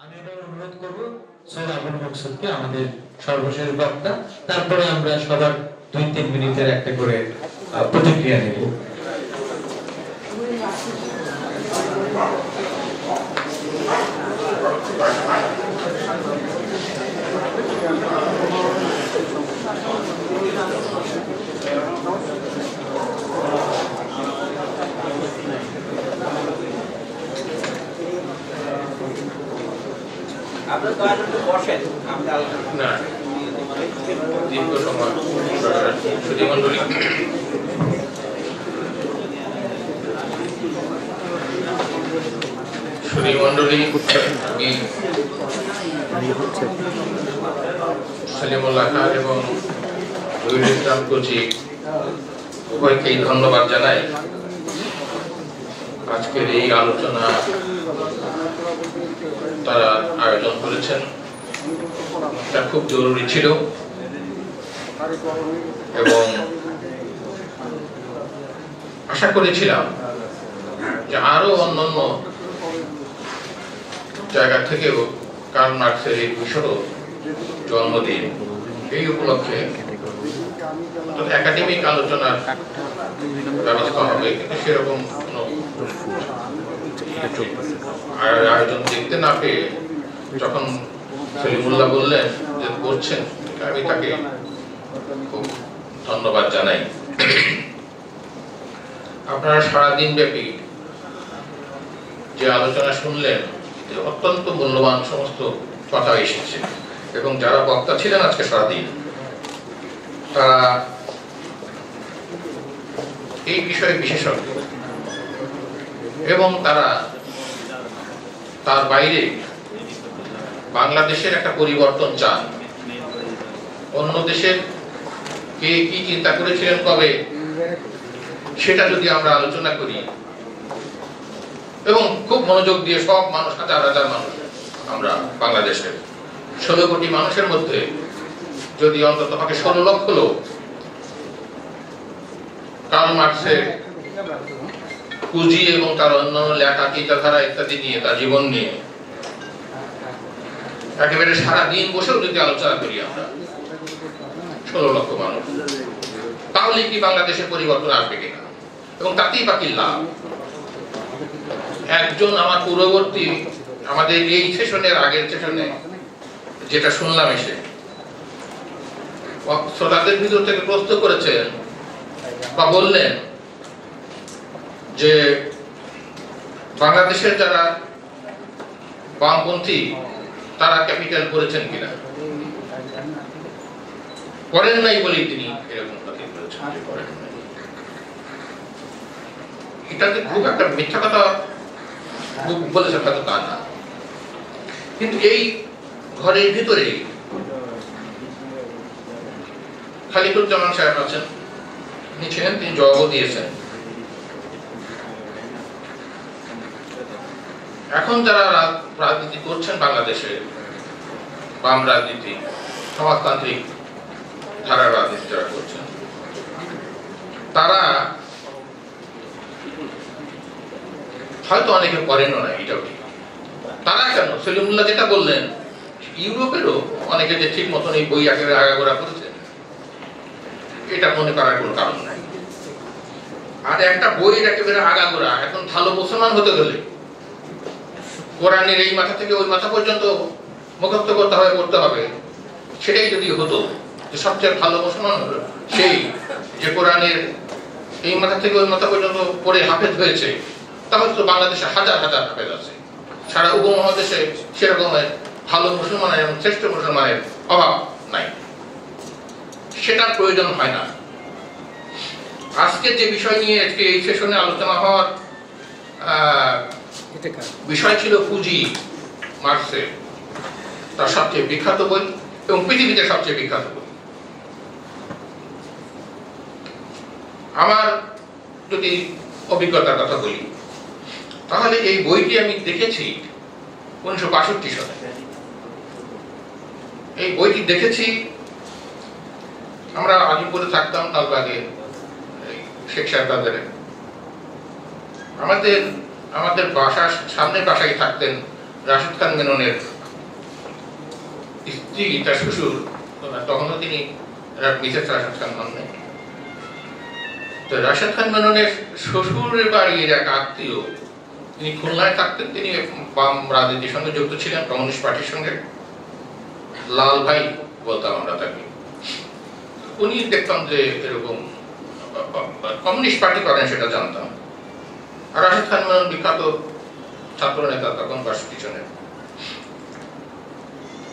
আমি এবার অনুরোধ করব সৈয়দ আবুল মকসুদকে, আমাদের সর্বশেষ বক্তা। তারপরে আমরা সবার 2-3 মিনিটের একটা করে প্রতিক্রিয়া নেব। দীর্ঘ সময় সুধীমণ্ডলী, সলিমুল্লাহ খান এবং রুহুল ইসলাম কোচি উভয়কেই ধন্যবাদ জানাই। আজকের এই আলোচনা তারা আয়োজন করেছেন, এটা খুব জরুরি ছিল এবং আশা করেছিলাম যে আরো অন্যান্য জায়গা থেকেও কার্ল মার্ক্সের এই বিশদ জন্মদিন, এই উপলক্ষে একাডেমিক আলোচনার ব্যবস্থা হবে, কিন্তু সেরকম আয়োজন দেখতে না পেয়ে যখন সলিমুল্লাহ বললেন যে করছেন, আমি তাকে খুব ধন্যবাদ জানাই। আপনারা সারাদিন ব্যাপী যে আলোচনা শুনলেন, অত্যন্ত মূল্যবান সমস্ত কথা এসেছে এবং যারা বক্তা ছিলেন আজকে সারাদিন, তারা এই বিষয়ে বিশেষজ্ঞ এবং তারা তার বাইরে বাংলাদেশের একটা পরিবর্তন চান। অন্য দেশের কে কি চিন্তা করেছিলেন কবে, সেটা যদি আমরা আলোচনা করি এবং খুব মনোযোগ দিয়ে সব মানুষ, হাজার হাজার মানুষ, আমরা বাংলাদেশের 16 কোটি মানুষের মধ্যে যদি অন্তত 16 লক্ষ লোক কার্ল মার্ক্সের পুঁজি এবং তার অন্যান্য লেখা, চিন্তাধারা ইত্যাদি নিয়ে, তার জীবন নিয়ে একেবারে সারাদিন বসেও যদি আলোচনা করি আমরা 16 লক্ষ মানুষ, তাহলে কি বাংলাদেশের পরিবর্তন আসবে কিনা? এবং তাতেই বাকি লাভ। একজন আমার পূর্ববর্তী, আমাদের এই সেশনের আগের সেশনে যেটা শুনলাম, এসে শ্রোতাদের ভিতর থেকে প্রশ্ন করেছেন বা বললেন যে বাংলাদেশের যারা বামপন্থী তারা ক্যাপিটাল করেছেন কিনা। করেন নাই বলেই তিনি এরকম কথা বলেছেন যে করেন নাই। এটাতে খুব একটা মিথ্যা কথা বলেছেন, হয়তো তা না, কিন্তু এই ঘরের ভিতরে খালিকুজ্জামান সাহেব আছেন, তিনি ছিলেন, তিনি জবাবও দিয়েছেন। এখন যারা রাজনীতি করছেন বাংলাদেশে, বাম রাজনীতি, সমাজতান্ত্রিক ধারার রাজনীতি যারা করছেন, তারা হয়তো অনেকে করেনও না, এটাও ঠিক। তারা কেন, সলিমুল্লাহ যেটা বললেন, ইউরোপেরও অনেকে যে ঠিক মতন এই বই একেবারে আগাগোড়া করেছে, এটা মনে করার কোনো কারণ নাই। আর একটা বইয়ের একেবারে আগাগোড়া, এখন ভালো মুসলমান হতে গেলে কোরআনের এই মাথা থেকে ওই মাথা পর্যন্ত মুখস্থ করতে হবে, পড়তে হবে। সেটাই যদি হতো যে সবচেয়ে ভালো মুসলমান হলো সেই যে কোরআনের এই মাথা থেকে ওই মাথা পর্যন্ত পড়ে হাফেজ হয়েছে, তাহলে তো বাংলাদেশে হাজার হাজার হাফেজ আছে। সারা উপমহাদেশে সেরকমের ভালো মুসলমানের এবং শ্রেষ্ঠ মুসলমানের অভাব নাই, সেটার প্রয়োজন হয় না। আজকে যে বিষয় নিয়ে আজকে এই সেশনে আলোচনা হওয়ার বিষয় ছিল পুঁজি, মার্ক্সের তার সবচেয়ে বিখ্যাত বই এবং পৃথিবীতে সবচেয়ে বিখ্যাত বই। আমার যদি অভিজ্ঞতার কথা বলি, তাহলে এই বইটি আমি দেখেছি 1962 সালে। এই বইটি দেখেছি, আমরা আজিমপুরে থাকতাম, লালবাগে, শেখ সাহেব বাজারে। আমাদের বাসার সামনে বাসায় থাকতেন রাশেদ খান মেননের স্ত্রী, তার শ্বশুর, তখনও তিনি মিসেস রাশেদ খান হন নাই। তো রাশেদ খান মেননের শ্বশুরের বাড়ির এক আত্মীয়, তিনি খুলনায় থাকতেন, তিনি বাম রাজনীতির সঙ্গে যুক্ত ছিলেন, কমিউনিস্ট পার্টির সঙ্গে। লাল ভাই বলতাম আমরা তাকে। উনি দেখতাম যে এরকম কমিউনিস্ট পার্টি করেন, সেটা জানতাম। আর রাশেদ খান মেনন বিখ্যাত ছাত্র নেতা তখন 62 পিছনের।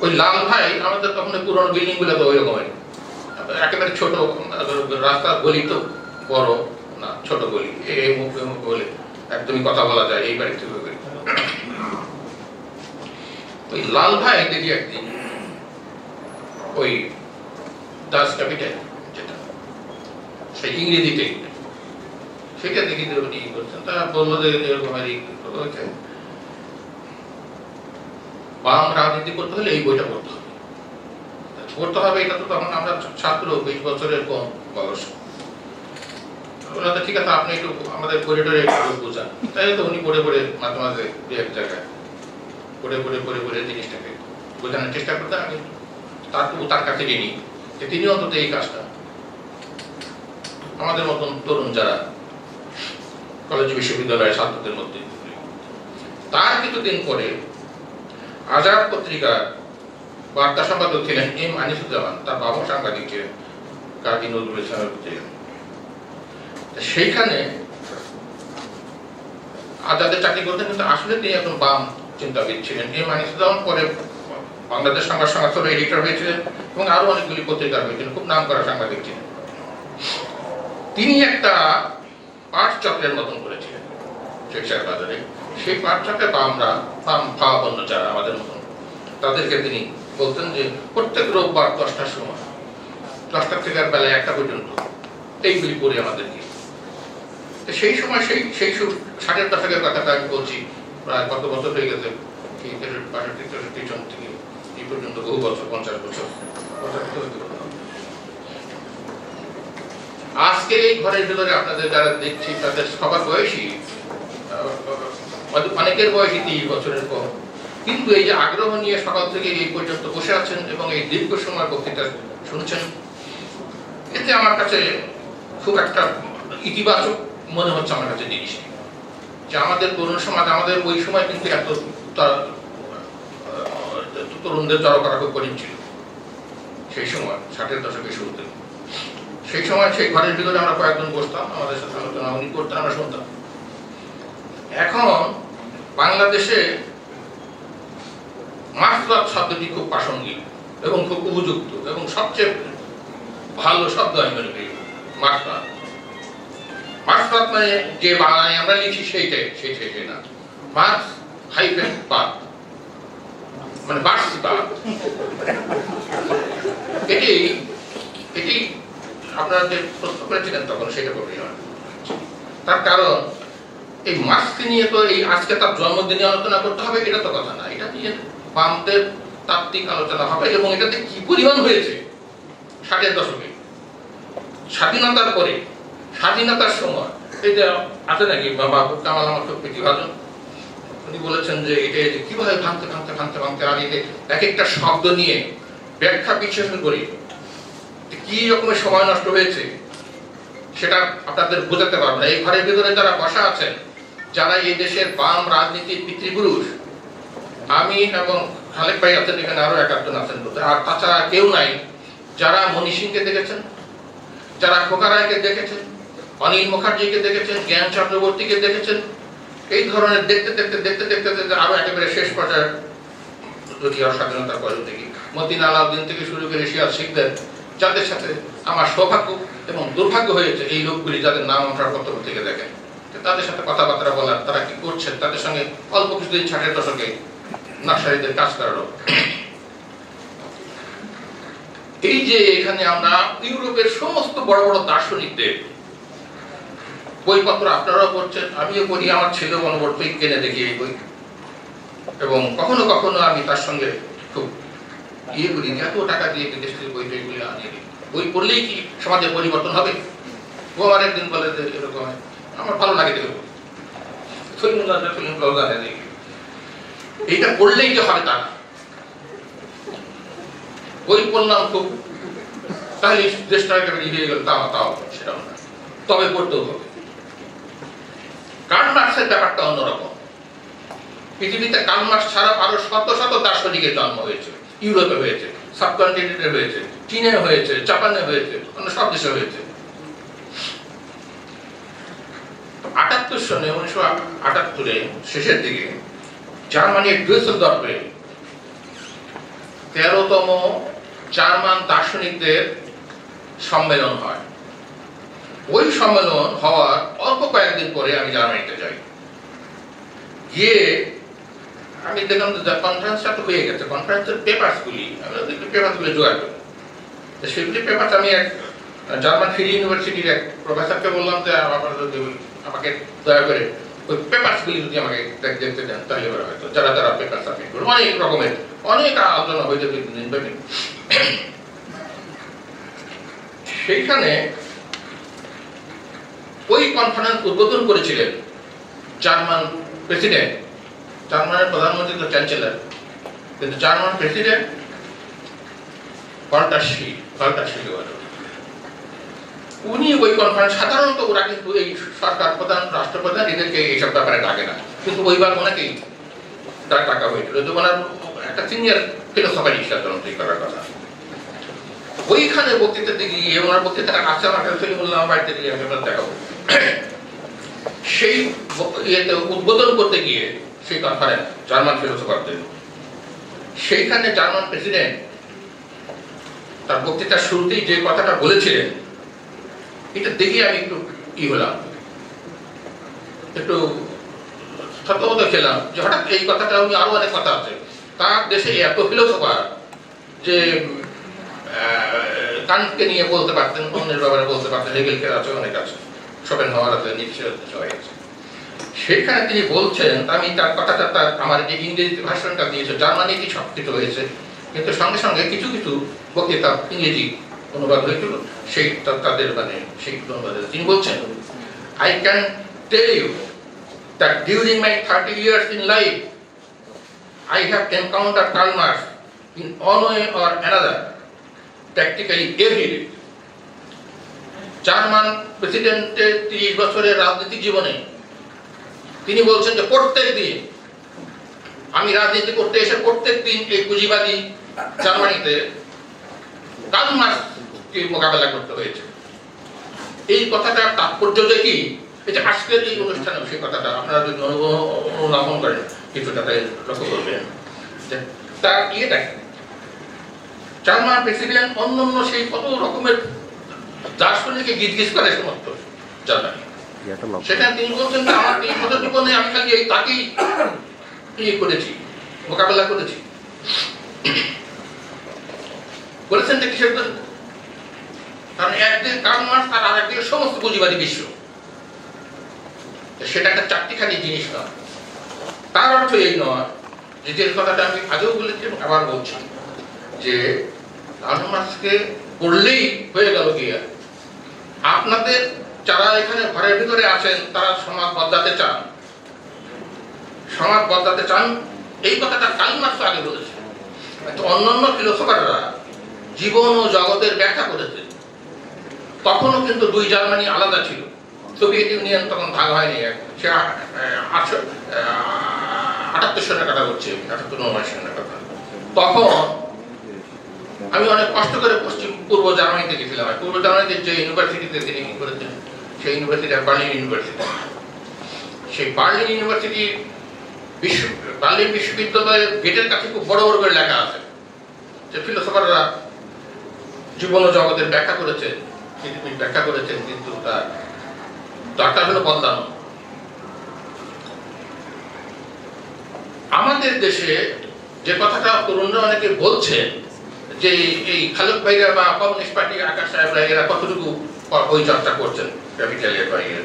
ওই লাল ভাই আমাদের তখন পুরনো বিল্ডিং গুলো তো ওই রকমের, একেবারে ছোট রাস্তার গলি, তো বড় না, ছোট গলি, এই মুখ বলে একদমই কথা বলা যায় এই বাড়ি থেকে। ওই লাল ভাই দেখি একদিন ওই দাস ক্যাপিটাল, যেটা সেই ইংরেজিতে, সেটা দেখি যে উনি করছেন। তা বললো যে এরকম বাম রাজনীতি করতে হলে এই বইটা পড়তে হবে, পড়তে হবে। এটা তো তখন আমরা ছাত্র, 20 বছরের কম বয়স। ঠিক আছে, আপনি একটু আমাদের করিডোরে একটু বোঝান। তাই তো উনি পড়ে পড়ে মাঝে মাঝে দু এক জায়গায় পড়ে জিনিসটাকে বোঝানোর চেষ্টা করতে। আমি তার কাছে ঋণী যে তিনি অন্তত এই কাজটা আমাদের মতন তরুণ যারা কলেজ বিশ্ববিদ্যালয়ের ছাত্রদের মধ্যে। তার কিছুদিন পরে আজাদ পত্রিকার বার্তা সম্পাদক ছিলেন এম আনিসুজ্জামান, তার বাবা সাংবাদিক ছিলেন, কাজী নজরুল ইসলামের ছিলেন। সেইখানে আজাদের চাকরি করতেন, কিন্তু আসলে তিনি একজন বাম চিন্তাবিদ ছিলেন। এম আনিসুজ্জামান পরে বাংলাদেশ সংবাদ সংস্থার এডিটর হয়েছিলেন এবং আরো অনেকগুলি পত্রিকার হয়েছিলেন, খুব নাম করা সাংবাদিক ছিলেন। তিনি একটা পাট চক্রের মতন করেছিলেন শেখসার বাজারে। সেই পাট চক্রে বামরা, বাম ভাবাপন্ন যারা আমাদের মতন, তাদেরকে তিনি বলতেন যে প্রত্যেক রোববার 10টার সময়, 10টা থেকে আর বেলায় 1টা পর্যন্ত এইগুলি পড়ে আমাদেরকে। সেই সময় সেই 60-এর দশকের কথাটা আমি বলছি, প্রায় কত বছর হয়ে গেছে, 62-63 থেকে এই পর্যন্ত বহু বছর, 50 বছর। আজকে এই ঘরের ভিতরে আপনাদের যারা দেখছি তাদের সবার বয়সী, অনেকের বয়সী 30 বছরের কম, কিন্তু এই যে আগ্রহ নিয়ে সকাল থেকে এই পর্যন্ত বসে আছেন এবং এই দীর্ঘ সময় বক্তৃতা শুনছেন, এতে আমার কাছে খুব একটা ইতিবাচক মনে হচ্ছে আমার কাছে জিনিসটি, যে আমাদের তরুণ সমাজ, আমাদের ওই সময় কিন্তু এত তরুণদের জড়ো করা খুব কঠিন ছিল। সেই সময় 60-এর দশকের শুরুতে, সেই সময় সেই ঘরের ভিতরে আমরা কয়েকজন বসতাম, আমাদের সাথে আলোচনা উনি করতেন, আমরা শুনতাম। এখন বাংলাদেশে মার্ক্সবাদ শব্দটি খুব প্রাসঙ্গিক এবং খুব উপযুক্ত এবং সবচেয়ে ভালো শব্দ আমি মনে করি মার্ক্সবাদ। মার্ক্সবাদ মানে যে বাংলায় আমরা লিখি সেইটাই না, মার্ক্স হাইফেন বাদ, মানে বার্ষিকবাদ। এটি আপনারা যে প্রশ্ন করেছিলেন তখন সেটা করবে। তার কারণ এই মার্ক্সকে নিয়ে তো এই আজকে তার জন্মদিনে আলোচনা করতে হবে এটা তো কথা না, এটা নিয়ে বামদের তাত্ত্বিক আলোচনা হবে এবং এটাতে কি পরিমাণ হয়েছে 60-এর দশকে, স্বাধীনতার পরে, স্বাধীনতার সময়। এটা আছে নাকি মাহবুব কামাল আমার খুব প্রতিভাজন, উনি বলেছেন যে এটা কিভাবে ভাঙতে আর এক একটা শব্দ নিয়ে ব্যাখ্যা বিশ্লেষণ করি কি রকমের সময় নষ্ট হয়েছে সেটা আপনাদের বোঝাতে পারবো না। এই ঘরের ভিতরে যারা বসা আছেন, যারা এই দেশের বাম রাজনীতির পিতৃপুরুষ, আমি এবং খালেক ভাই আছেন, এখানে আরো 1-2 আছেন, আর তাছাড়া কেউ নাই যারা মনি সিংকে দেখেছেন, যারা খোকা রায়কে দেখেছেন, অনিল মুখার্জিকে দেখেছেন, জ্ঞান চক্রবর্তীকে দেখেছেন। এই ধরনের দেখতে আরো একেবারে শেষ পর্যায়ে স্বাধীনতার পরে দেখি মতিন আলাউদ্দিন থেকে শুরু করে সিরাজ শিকদার, যাদের সাথে আমার সৌভাগ্য এবং দুর্ভাগ্য হয়েছে এই লোকগুলি যাদের নাম আমরা কর্তব্য থেকে দেখেন, তাদের সাথে কথাবার্তা বলার, তারা কি করছেন, তাদের সঙ্গে অল্প কিছুদিন 60-এর দশকে নার্সারিদের কাজ করারও। এই যে এখানে আমরা ইউরোপের সমস্ত বড় বড় দার্শনিকদের বইপত্র আপনারাও পড়ছেন, আমিও পড়ি, আমার ছেলে অনবরতই কিনে দেখি এই বই, এবং কখনো কখনো আমি তার সঙ্গে খুব করি, এত টাকা দিয়ে বিদেশ থেকে বই টইগুলি আনিয়ে দিই, বই পড়লেই কি সমাজের পরিবর্তন হবে? ও আমার একদিন বলে যে এরকম, আমার ভালো লাগে দেখো এইটা করলেই যে হবে তা না। বই পড়লাম খুব, তাহলে দেশটা একেবারে এগিয়ে গেল, তাও সেটাও না, তবে করতেও হবে। কার্ল মার্কসের ব্যাপারটা অন্যরকম। পৃথিবীতে কার্ল মার্কস ছাড়া আরো শত শত দার্শনিকের জন্ম হয়েছে। ইউরোপে হয়েছে, সাবকন্টিনেন্টে হয়েছে, চীনে হয়েছে, জাপানে হয়েছে, অন্য সব দেশে হয়েছে। 78 সনে 1978 শেষের দিকে জার্মানির ডুয়েসেলডর্ফে 13তম জার্মান দার্শনিকদের সম্মেলন হয়। ওই সম্মেলন হওয়ার অল্প কয়েকদিন পরে আমি জার্মানিতে যাই। গিয়ে আমি দেখলাম যে কনফারেন্সটা তো হয়ে গেছে, কনফারেন্সের পেপারসগুলি জোগাড় করি। সেগুলি পেপার আমি এক জার্মান ফ্রি ইউনিভার্সিটির এক প্রফেসরকে বললাম যে আমাকে দয়া করে ওই পেপারসগুলি যদি আমাকে দেখতে দেন, তাহলে হয়তো যারা পেপার সাবমিট করবো, অনেক রকমের অনেক আলোচনা হয়ে যাবে দিনব্যাপী। সেইখানে ওই কনফারেন্স উদ্বোধন করেছিলেন জার্মান প্রেসিডেন্ট। জার্মানের প্রধানমন্ত্রী তো চ্যান্সেলর, কিন্তু জার্মান প্রেসিডেন্ট উনি ওই কনফারেন্স, সাধারণত ওরা কিন্তু এই সরকার প্রধান, রাষ্ট্রপ্রধান এদেরকে এইসব ব্যাপারে ডাকে না, কিন্তু ওইবার ওনাকেই ডাকা হয়েছিল। তো ওনার একটা সিনিয়র ফিলোসফার সাধারণত করার কথা। ওইখানে বক্তৃতা গিয়ে ওনার বক্তৃতাটা আছে, আমার কাছে বললাম বাড়িতে গিয়ে আমি দেখাবো। সেই ইয়েতে উদ্বোধন করতে গিয়ে সেই কনফারেন্স জার্মান ফিলোসফারদের, সেইখানে জার্মান প্রেসিডেন্ট তার বক্তৃতার শুরুতেই যে কথাটা বলেছিলেন, এটা দেখে আমি একটু হলাম, একটু সতর্কতা খেলাম যে হঠাৎ এই কথাটা, উনি আরো অনেক কথা আছে তার দেশে এত ফিলোসফার যে কান্টকে নিয়ে বলতে পারতেন, অন্যের ব্যাপারে বলতে পারতেন, হেগেলকে আছে, অনেক আছে, শোপেনহাওয়ার আছে, নিটশে সবাই আছে। সেখানে তিনি বলছেন, আমি তার কথাটা আমার যে ইংরেজি ভাষণটা দিয়েছে, জার্মানিতে সবকিছু হয়েছে, কিন্তু সঙ্গে সঙ্গে কিছু কিছু বক্তৃতা ইংরেজি অনুবাদ হয়েছিল, সেই তাদের মানে সেই অনুবাদে তিনি বলছেন, I can tell you that during my 30 years in life I have encountered Karl Marx in one way or another, practically every day. German প্রেসিডেন্টের 30 বছরের রাজনৈতিক জীবনে তিনি বলছেন যে প্রত্যেক দিন আমি রাজনীতি করতে এসে প্রত্যেক দিন এই পুঁজিবাদী জার্মানিতে কার্ল মার্কসকে মোকাবেলা করতে হয়েছে। এই কথাটার তাৎপর্য কি, এই যে আজকের এই অনুষ্ঠানে সেই কথাটা আপনারা যদি অনুধাবন করেন কিছুটা তাই লক্ষ্য করবেন, তার ইয়েটা জার্মান প্রেসিডেন্ট অন্যান্য সেই কত রকমের দার্শনিককে গিজগিজ করে সমস্ত জার্মানি, সেখানে তিনি বলছেন যে আমার 30 বছর জীবনে আমি খালি এই তাকেই করেছি, মোকাবেলা করেছি। বলেছেন যে কিসের জন্য? কারণ একদিকে কার্ল মার্কস আর আরেকদিকে সমস্ত পুঁজিবাদী বিশ্ব, সেটা একটা চারটিখানি জিনিস নয়। তার অর্থ এই নয় যে কথাটা আমি আগেও বলেছি আবার বলছি যে কার্ল মার্কসকে পড়লেই হয়ে গেল কি। আপনাদের যারা এখানে ঘরের ভিতরে আছেন তারা সমাজ বদলাতে চান, সমাজ বদলাতে চান, এই কথাটা কার্ল মার্কস আগে বলেছে। অন্যান্য ফিলোসফাররা জীবন ও জগতের ব্যাখ্যা করেছে। তখনও কিন্তু দুই জার্মানি আলাদা ছিল, সোভিয়েত ইউনিয়ন তখন ভাগ হয়নি। সে 78 সনের কথা বলছে, 78-79 সনের কথা। তখন আমি অনেক কষ্ট করে পূর্ব জার্মানিতে গেছিলাম। পূর্ব জার্মানিতে যে ইউনিভার্সিটিতে তিনি কি করেছেন, সেই ইউনিভার্সিটি বার্লিন ইউনিভার্সিটি। সেই বার্লিন ইউনিভার্সিটি বার্লিন বিশ্ববিদ্যালয়ের গেটের কাছে খুব বড় বড় করে লেখা আছে যে ফিলোসফাররা জীবন ও জগতের ব্যাখ্যা করেছেন, পৃথিবীর ব্যাখ্যা করেছেন, কিন্তু তার দরকার হলো বদলানো। আমাদের দেশে যে কথাটা তরুণরা অনেকে বলছেন যে এই খালেদ ভাইরা বা কমিউনিস্ট পার্টি আকাশ সাহেবরা এরা কতটুকু পরিচর্যা করছেন ক্যাপিটালের বাইরে,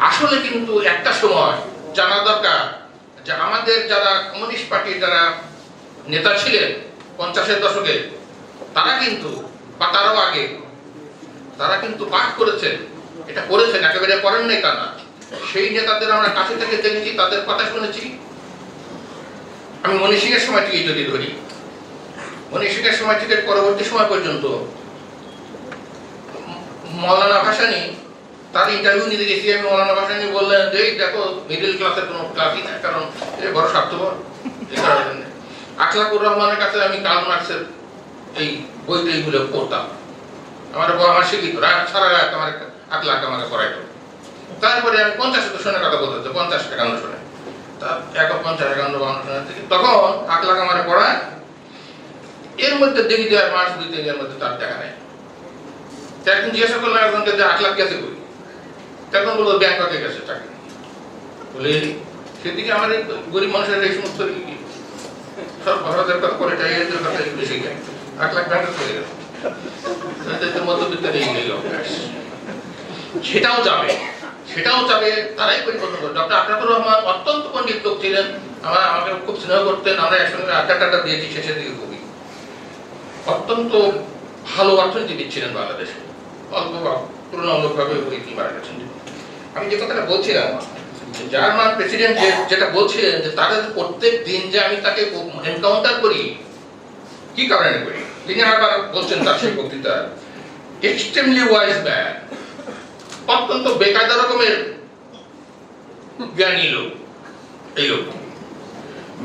আসলে কিন্তু একটা সময় জানা দরকার যে আমাদের যারা কমিউনিস্ট পার্টির যারা নেতা ছিলেন 50-এর দশকে, তারা কিন্তু বা তারও আগে তারা কিন্তু পাঠ করেছেন, এটা করেছেন, একেবারে করেন নাই তা না। সেই নেতাদের আমরা কাছে থেকে দেখেছি, তাদের কথা শুনেছি, আমি মনীষ সিংয়ের সময় থেকে যদি ধরি, মনীষ সিংয়ের সময় থেকে পরবর্তী সময় পর্যন্ত মৌলানা ভাসানী, তার ইন্টারভিউ নিতে গেছি আমি, মৌলানা ভাসানী বললেন যে দেখো মিডল ক্লাসের কোনো ক্লাসই না, কারণ এ বড় স্বার্থপর। আখলাকুর রহমানের কাছে আমি কার্ল মার্কসের এই বইটা এইগুলো পড়তাম, আমার শিক্ষিত রাত সারা রাত আমার আখলাক আমাকে পড়াইতো। তারপরে আমি 50 শুনে কথা বলতে 50-51 শুনে, তা 51-52 শুনে তখন আখলাক আমার পড়ায়, এর মধ্যে দেখি যে আর মাস 2-3 এর মধ্যে তার দেখা নেই। এখন জিজ্ঞাসা করলাম একজনকে যে আখলাক গেছে কই, তখন বললো ব্যাংককে গেছে চাকরি। বলে সেদিকে আমার গরিব মানুষের এই সমস্ত সব ভারতের কথা করে চাই, এদের কথা এগুলো শিখে 8 লাখ ব্যাংকে চলে গেল, মধ্যবিত্তের এই অভ্যাস। সেটাও যাবে, সেটাও যাবে, তারাই পরিবর্তন করবে। ডক্টর আখলাকুর রহমান অত্যন্ত পণ্ডিত লোক ছিলেন, আমাকে খুব স্নেহ করতেন, আমরা একসঙ্গে আড্ডা দিয়েছি শেষের দিকে খুবই। অত্যন্ত ভালো অর্থনীতিবিদ ছিলেন বাংলাদেশে, অল্প তুলনামূলকভাবে মারা গেছেন। আমি যে কথাটা বলছিলাম, জার্মান প্রেসিডেন্ট যেটা বলছিলেন যে তাদের প্রত্যেক দিন যে আমি তাকে এনকাউন্টার করি, কি কারণে করি, তিনি আবার বলছেন তার সেই বক্তৃতা, এক্সট্রিমলি ওয়াইজ ম্যান, অত্যন্ত বেকায়দা রকমের জ্ঞানী লোক এই লোক।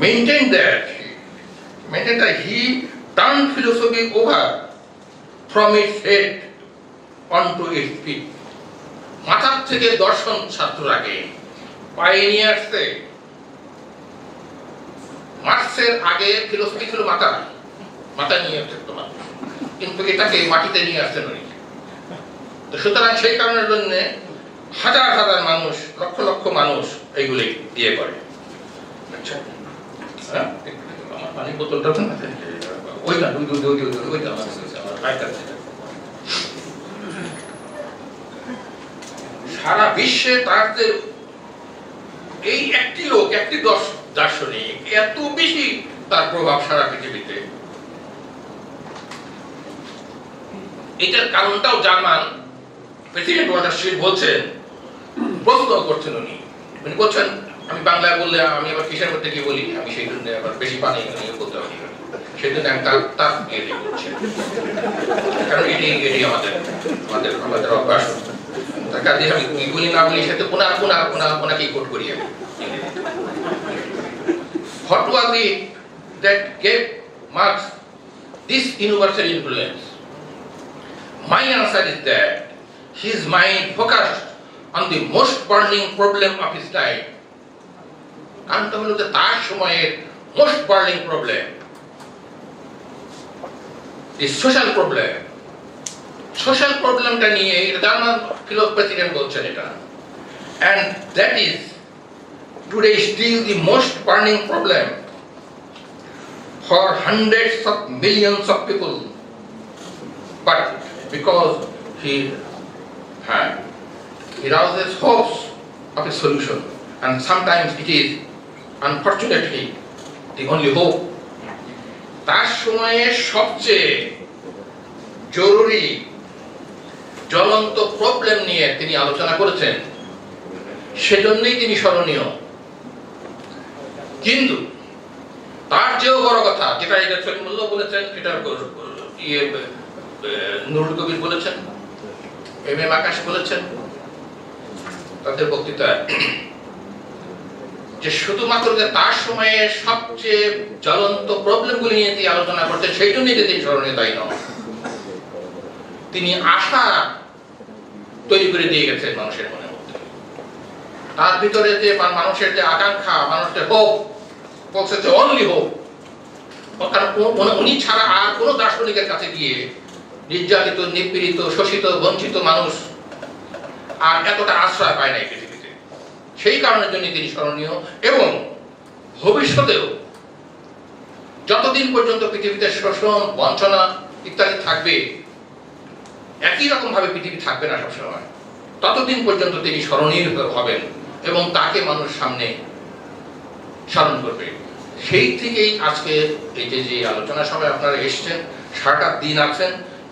Maintain that he turn philosophy over from its head onto its feet. মাথার থেকে দর্শন ছাত্ররাকে পায়ে নিয়ে আসছে। মার্কসের আগে ফিলোসফি ছিল মাথা নিয়ে আসছে তোমার, কিন্তু এটাকে মাটিতে নিয়ে আসছেন উনি। তো সুতরাং সেই কারণের জন্য হাজার হাজার মানুষ, লক্ষ লক্ষ মানুষ এইগুলি দিয়ে করে। আচ্ছা, হ্যাঁ, পানির বোতলটা ওইটা ওইটা সারা বিশ্বে তার যে এই একটি লোক, একটি দার্শনিক, এত বেশি তার প্রভাব সারা পৃথিবীতে, এটার কারণটাও জার্মান প্রেসিডেন্ট ওয়াল্টার স্টিট বলছেন, প্রশ্ন করছেন উনি বলছেন, আমি বাংলায় বললে আমি আবার কিসের মধ্যে কি বলি, আমি সেই জন্য আবার বেশি পানি নিয়ে বলতে পারি, সেই জন্য আমি তার ইয়ে করছি, কারণ এটি আমাদের অভ্যাস। তার কাজে আমি কি বলি না বলি সেটা ওনাকেই কোট করি আমি। What was it that gave Marx this universal influence? My answer is that his mind focused on the most burning problem of his time. কারণটা হলো যে তার সময়ের most burning problem, the social problem. Social প্রবলেমটা নিয়ে German president বলছেন এটা, and that is today still the most burning problem for hundreds of millions of people, but because he rouses hopes of a solution, and sometimes it is unfortunately the only hope. তার সময়ে সবচেয়ে জরুরি জ্বলন্ত problem নিয়ে তিনি আলোচনা করেছেন, সেজন্যই তিনি স্মরণীয়। কিন্তু তার চেয়েও বড় কথা, যেটা এটা সলিমুল্লাহ বলেছেন, এটা নুরুল কবির বলেছেন, এম আকাশ বলেছেন তাদের বক্তৃতায়, যে শুধুমাত্র যে তার সময়ে সবচেয়ে জ্বলন্ত প্রবলেমগুলি নিয়ে তিনি আলোচনা করছেন, সেই জন্যই যে তিনি স্মরণীয় তাই নয়, তিনি আশা তৈরি করে দিয়ে গেছেন মানুষের মনের মধ্যে। তার ভিতরে যে মানুষের যে আকাঙ্ক্ষা, মানুষের হোপ, বলছে যে অনলি হোপ, কারণ উনি ছাড়া আর কোন দার্শনিকের কাছে গিয়ে নির্যাতিত, নিপীড়িত, শোষিত, বঞ্চিত মানুষ আর এতটা আশ্রয় পায় নাই পৃথিবীতে। সেই কারণের জন্য তিনি স্মরণীয়, এবং ভবিষ্যতেও যতদিন পর্যন্ত পৃথিবীতে শোষণ, বঞ্চনা ইত্যাদি থাকবে, একই রকম ভাবে পৃথিবী থাকবে না সবসময়, ততদিন পর্যন্ত তিনি স্মরণীয় হবেন এবং তাকে মানুষ সামনে স্মরণ করবে। সেই থেকেই আজকে এই যে আলোচনা সভায় আপনারা এসছেন, সারাটা দিন আছেন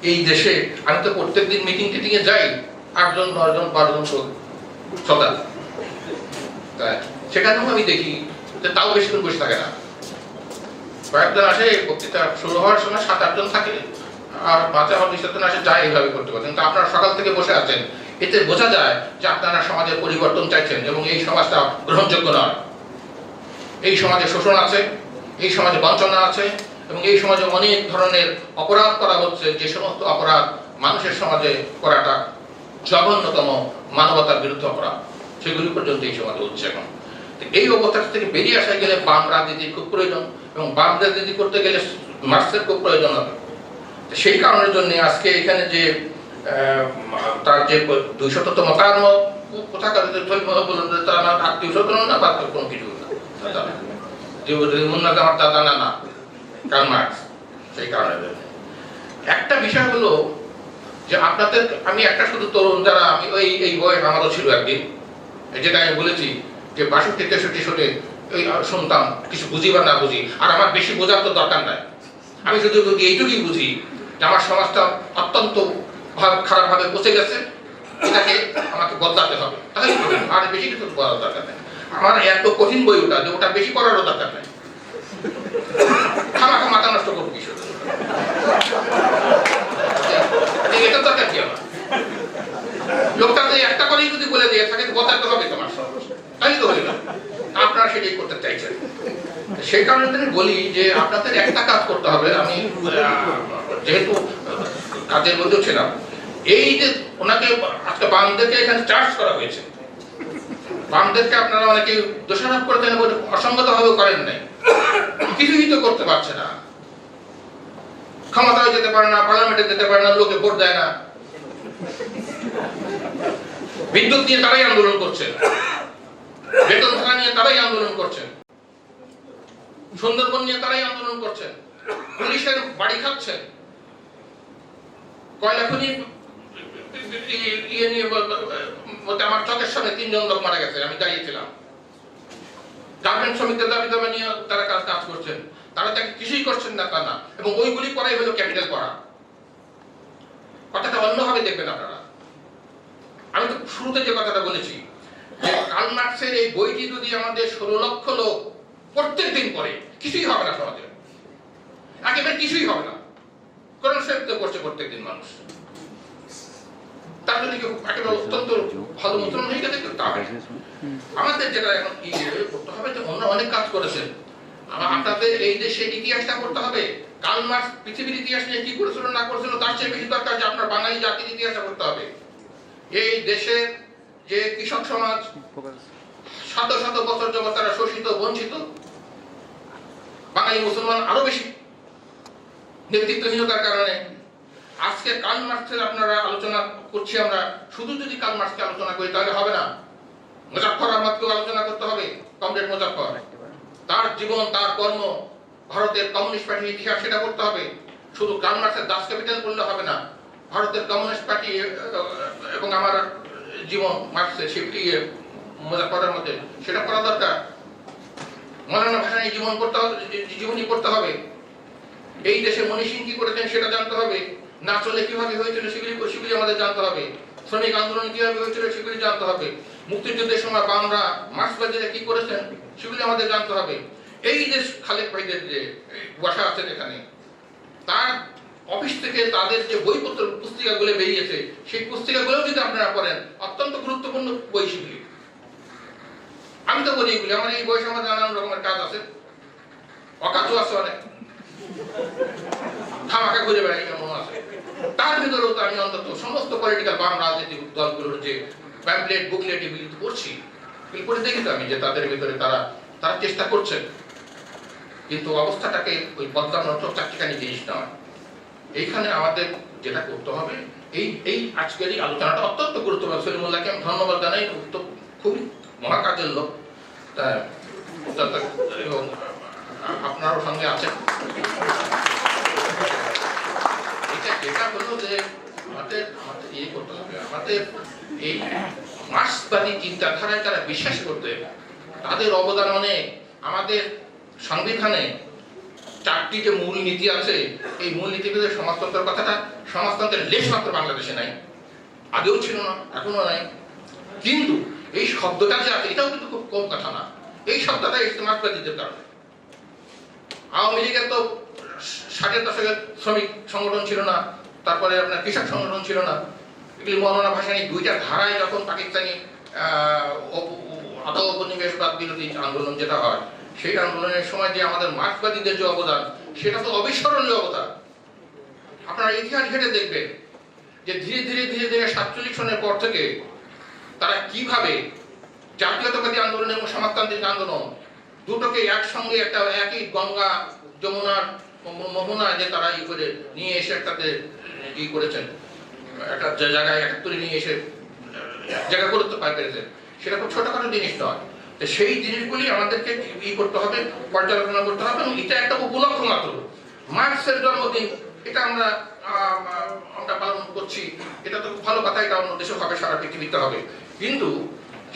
এই দেশে। আমি তো প্রত্যেক দিন মিটিং টিটিংয়ে যাই, 8 জন 10 জন 12 জন শ্রোতা, সেখানেও আমি দেখি যে তাও বেশিক্ষণ বসে থাকে না, কয়েকজন আসে, বক্তৃতা শুরু হওয়ার সময় 7-8 জন থাকে, আর 5-6 জন আসে, যায় এইভাবে করতে পারে। কিন্তু আপনারা সকাল থেকে বসে আছেন, এতে বোঝা যায় যে আপনারা সমাজের পরিবর্তন চাইছেন এবং এই সমাজটা গ্রহণযোগ্য নয়। এই সমাজে শোষণ আছে, এই সমাজে বঞ্চনা আছে, এবং এই সমাজে অনেক ধরনের অপরাধ করা হচ্ছে, যে সমস্ত অপরাধ মানুষের সমাজে করাটা জঘন্যতম মানবতার বিরুদ্ধে অপরাধ, সেগুলি পর্যন্ত এই সমাজে হচ্ছে এখন। এই অবস্থা থেকে বেরিয়ে আসা গেলে বাম রাজনীতির খুব প্রয়োজন, এবং বাম রাজনীতি করতে গেলে মার্ক্সের খুব প্রয়োজন হবে। সেই কারণের জন্য আজকে এখানে যে তার যে 200তম কোথাকার বলুন, তার আমার আত্মীয় স্বজন না বা কোনো কিছু না, যে মুন্নাজ আমার দাদা না কার্ল মার্কস। সেই কারণে একটা বিষয় হলো যে আপনাদের, আমি একটা শুধু তরুণ যারা, আমি এই বয়স আমারও ছিল একদিন, যেটা আমি বলেছি যে 62-63 সালে ওই শুনতাম, কিছু বুঝি বা না বুঝি, আর আমার বেশি বোঝার তো দরকার নাই, আমি শুধু এইটুকুই বুঝি যে আমার সমাজটা অত্যন্ত খারাপভাবে পচে গেছে, এটাকে আমাকে বদলাতে হবে, তাহলে আর বেশি কিছু বলার দরকার নেই। আমার এত কঠিন বই ওটা, যে ওটা বেশি পড়ারও দরকার নেই, আমাকে মাথা নষ্ট করবো কিছু, এটা দরকার কি আমার? লোকটা একটা করেই যদি বলে দিয়ে থাকে বদলাতে হবে তোমার, তাই তো হইল, আপনারা সেটাই করতে চাইছেন। সেই কারণে আমি বলি যে আপনাদের একটা কাজ করতে হবে। আমি যেহেতু কাজের মধ্যেও ছিলাম, এই যে ওনাকে আজকে বামদেরকে এখানে চার্জ করা হয়েছে, বামদেরকে আপনারা অনেকে দোষারোপ করতেন, অসঙ্গত ভাবে করেন নাই, কিছুই তো করতে পারছে না, ক্ষমতায় যেতে পারে না, পার্লামেন্টে যেতে পারে না, লোকে ভোট দেয় না, বিদ্যুৎ নিয়ে তারাই আন্দোলন করছে, বেতন ভাড়া নিয়ে তারাই আন্দোলন করছেন, সুন্দরবন নিয়ে তারাই আন্দোলন করছেন, পুলিশের বাড়ি খাচ্ছেন, কয়লা খনি ইয়ে নিয়ে আমার চোখের সামনে 3 জন লোক মারা গেছে, আমি দাঁড়িয়েছিলাম। গার্মেন্ট শ্রমিকদের দাবি দাবা নিয়ে তারা কাজ করছেন, তারা তাকে কিছুই করছেন না তা না, এবং ওইগুলি করাই হলো ক্যাপিটাল করা। কথাটা অন্যভাবে দেখবেন আপনারা। আমি তো শুরুতে যে কথাটা বলেছি যে কার্ল মার্কসের এই বইটি যদি আমাদের 16 লক্ষ লোক প্রত্যেক দিন পড়ে, কিছুই হবে না সমাজে, একেবারে কিছুই হবে না। কোরআন শরীফ তো পড়ছে প্রত্যেক দিন মানুষ, তার জন্য একেবারে অত্যন্ত ভালো মুসলমান হয়ে গেছে। আমাদের যেটা এখন করতে হবে, যে অন্য অনেক কাজ করেছেন, আপনাদের এই দেশের ইতিহাসটা করতে হবে। কার্ল মার্কস পৃথিবীর ইতিহাস নিয়ে কি করেছিল না করেছিল তার চেয়ে বেশি দরকার যে আপনার বাঙালি জাতির ইতিহাসটা করতে হবে। এই দেশের যে কৃষক সমাজ শত শত বছর যাবত তারা শোষিত, বঞ্চিত, বাঙালি মুসলমান আরো বেশি নেতৃত্বহীনতার কারণে আজকে কার্ল মার্কসের আপনারা আলোচনা করছি। আমরা শুধু যদি কার্ল মার্কসকে আলোচনা করি তাহলে হবে না, মুজাফফর আহমদকেও আলোচনা করতে হবে, কমরেড মুজাফফর, তার জীবন, তার কর্ম, ভারতের কমিউনিস্ট পার্টির ইতিহাস, সেটা করতে হবে। শুধু কার্ল মার্কসের দাস ক্যাপিটাল করলে হবে না, ভারতের কমিউনিস্ট পার্টি এবং আমার জীবন মার্কসের মুজাফফরের মধ্যে সেটা করা দরকার। মৌলানা ভাসানীর জীবনী পড়তে হবে। এই দেশে মনীষী কি করেছেন সেটা জানতে হবে। না চলে কিভাবে হয়েছিল সেগুলি আমাদের জানতে হবে। শ্রমিক আন্দোলন কিভাবে হয়েছিল সেগুলি জানতে হবে। মুক্তিযুদ্ধের সময় বামরা, মার্ক্সবাদীরা কি করেছেন সেগুলি আমাদের জানতে হবে। এই যে খালেক ভাইদের যে বসা আছেন এখানে, তার অফিস থেকে তাদের যে বইপত্র পুস্তিকাগুলো বেরিয়েছে, সেই পুস্তিকাগুলো যদি আপনারা পড়েন, অত্যন্ত গুরুত্বপূর্ণ বই সেগুলি। আমি তো বলি এগুলি, আমার এই বয়সে আমার নানান রকমের কাজ আছে, অকাজও আছে অনেক, ধামাকা ঘুরে বেড়াই এমন আছে। তার ভিতরেও তো আমি অন্তত সমস্ত পলিটিক্যাল বাম রাজনৈতিক দলগুলোর যে প্যাম্পলেট, বুকলেট এগুলি করছি, এগুলি পড়ে দেখি তো আমি যে তাদের ভিতরে তারা চেষ্টা করছেন, কিন্তু অবস্থাটাকে ওই বদলানোর তো চাকরিখানি জিনিস নয়। এইখানে আমাদের যেটা করতে হবে, এই আজকের এই আলোচনাটা অত্যন্ত গুরুত্বপূর্ণ। সলিমুল্লাহকে আমি ধন্যবাদ জানাই, খুবই মহাকাজের লোক, এবং আপনারও সঙ্গে আছেন। এটা হলো যে আমাদের ইয়ে করতে হবে, আমাদের এই মার্ক্সবাদী চিন্তাধারায় তারা বিশ্বাস করতে, তাদের অবদান অনেক। আমাদের সংবিধানে 4টি যে মূল নীতি আছে, এই মূল নীতির ভিতরে সমাজতন্ত্রের কথাটা, সমাজতন্ত্রের লেশ মাত্র বাংলাদেশে নাই, আগেও ছিল না, এখনো নাই। কিন্তু এই শব্দটা যে আছে এটাও কিন্তু খুব কম কথা না। এই শব্দটা এসেছে মার্ক্সবাদীদের কারণে। আওয়ামী লীগের তো 60-এর দশকের শ্রমিক সংগঠন ছিল না, তারপরে আপনার কৃষক সংগঠন ছিল না। এগুলি মৌলানা ভাসানী দুইটা ধারায় যখন পাকিস্তানি উপনিবেশবাদ বিরোধী আন্দোলন যেটা হয়, সেই আন্দোলনের সময় যে আমাদের মার্ক্সবাদীদের যে অবদান, সেটা তো অবিস্মরণীয় অবদান। আপনারা ইতিহাস ঘেটে দেখবেন যে ধীরে ধীরে 47 সনের পর থেকে তারা কিভাবে জাতীয়তাবাদী আন্দোলন এবং সমাজতান্ত্রিক আন্দোলন দুটোকে একসঙ্গে একটা একই গঙ্গা যমুনার মোহনা যে তারা করে নিয়ে এসে একটাতে করেছেন, একটা জায়গায় একাত্তরে নিয়ে এসে জায়গা করতে পেরেছেন। সেটা খুব ছোটখাটো জিনিস নয়। তো সেই জিনিসগুলি আমাদেরকে করতে হবে, পর্যালোচনা করতে হবে, এবং এটা একটা উপলক্ষ মাত্র। মার্ক্সের জন্মদিন এটা আমরা পালন করছি, এটা তো ভালো কথা, এটা অন্য দেশে হবে, সারা পৃথিবীতে হবে, কিন্তু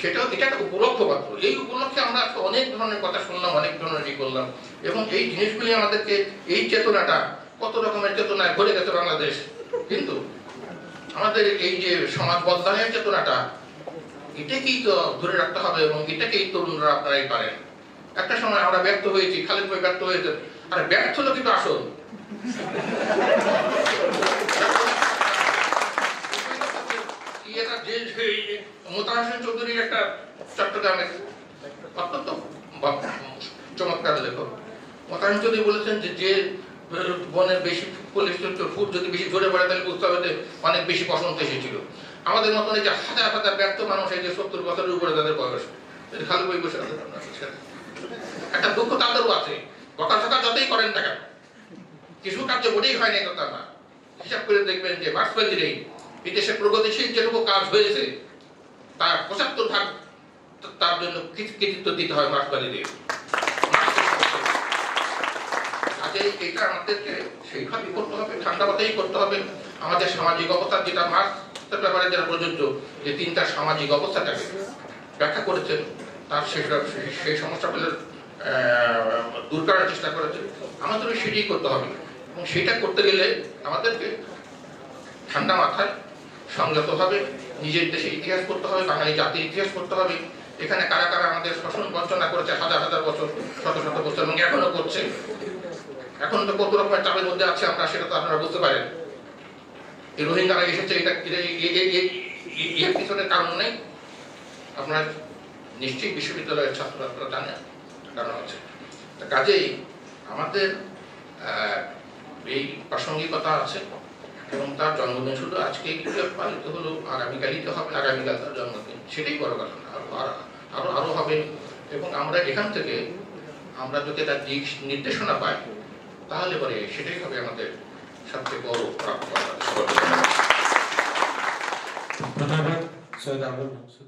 এটা একটা উপলক্ষ মাত্র। এই উপলক্ষে আমরা অনেক ধরনের কথা শুনলাম, অনেক ধরনের করলাম, এবং এই জিনিসগুলি আমাদেরকে, এই চেতনাটা, কত রকমের চেতনায় ভরে গেছে বাংলাদেশ, কিন্তু আমাদের এই যে সমাজ বদলানের চেতনাটা, এটাকেই তো ধরে রাখতে হবে, এবং এটাকেই তরুণরা আপনারাই পারেন। একটা সময় আমরা ব্যর্থ হয়েছি, খালেদ ভাই ব্যর্থ হয়েছে, আর ব্যর্থ হলো কিন্তু আসল। মোতাহার হোসেন চৌধুরীর একটা চট্টগ্রামের অত্যন্ত চমৎকার লেখক মোতাহার হোসেন চৌধুরী বলেছেন যে বনের বেশি ফুট যদি বেশি ঝরে পড়ে, তাহলে বুঝতে হবে অনেক বেশি বসন্ত এসেছিল। আমাদের মতন এই যে হাজার হাজার ব্যর্থ মানুষ, এই যে 70 বছরের উপরে তাদের বয়স, খালি বই বসে একটা দুঃখ তাদেরও আছে। বকাঝকা যতই করেন না কেন, কিছু কার্য বলেই হয় না, কথা না। হিসাব করে দেখবেন যে মার্ক্সবাদীর এই দেশের প্রগতিশীল যেটুকু কাজ হয়েছে, তার 75% তার জন্য কৃতিত্ব দিতে হয় মার্ক্সবাদীদের। এটা আমাদেরকে সেইভাবেই করতে হবে, ঠান্ডা মাথায় করতে হবে। আমাদের সামাজিক অবস্থা, যেটা মার্ক্সের ব্যাপারে যেটা প্রযোজ্য, যে তিনটা সামাজিক অবস্থাটাকে ব্যাখ্যা করেছেন, তার সেই সমস্যাগুলো দূর করার চেষ্টা করেছে। আমাদের সেটাই করতে হবে, এবং সেটা করতে গেলে আমাদেরকে ঠান্ডা মাথায় সংযতভাবে নিজের দেশে ইতিহাস করতে হবে, বাঙালি জাতির ইতিহাস করতে হবে। এখানে কারা কারা আমাদের শোষণ বঞ্চনা করেছে হাজার হাজার বছর, শত শত বছর, এবং এখনো করছে। এখন তো কত রকমের চাপের মধ্যে আছে আমরা, সেটা তো আপনারা বুঝতে পারেন। এই রোহিঙ্গারা এসেছে, এটা এর পিছনের কারণ নেই, আপনার নিশ্চয়ই বিশ্ববিদ্যালয়ের ছাত্ররা জানেন কারণ আছে। কাজেই আমাদের এই প্রাসঙ্গিকতা আছে, এবং তার জন্মদিন শুধু আজকে পালিত হলো, আগামীকালই তো হবে, আগামীকাল তার জন্মদিন, সেটাই বড় কথা না, আরো হবে। এবং আমরা এখান থেকে আমরা যদি তার দিক নির্দেশনা পাই, তাহলে পরে সেটাই হবে আমাদের সবচেয়ে বড় প্রাপ্য। ধন্যবাদ সৈয়দ আবুল মনসুর।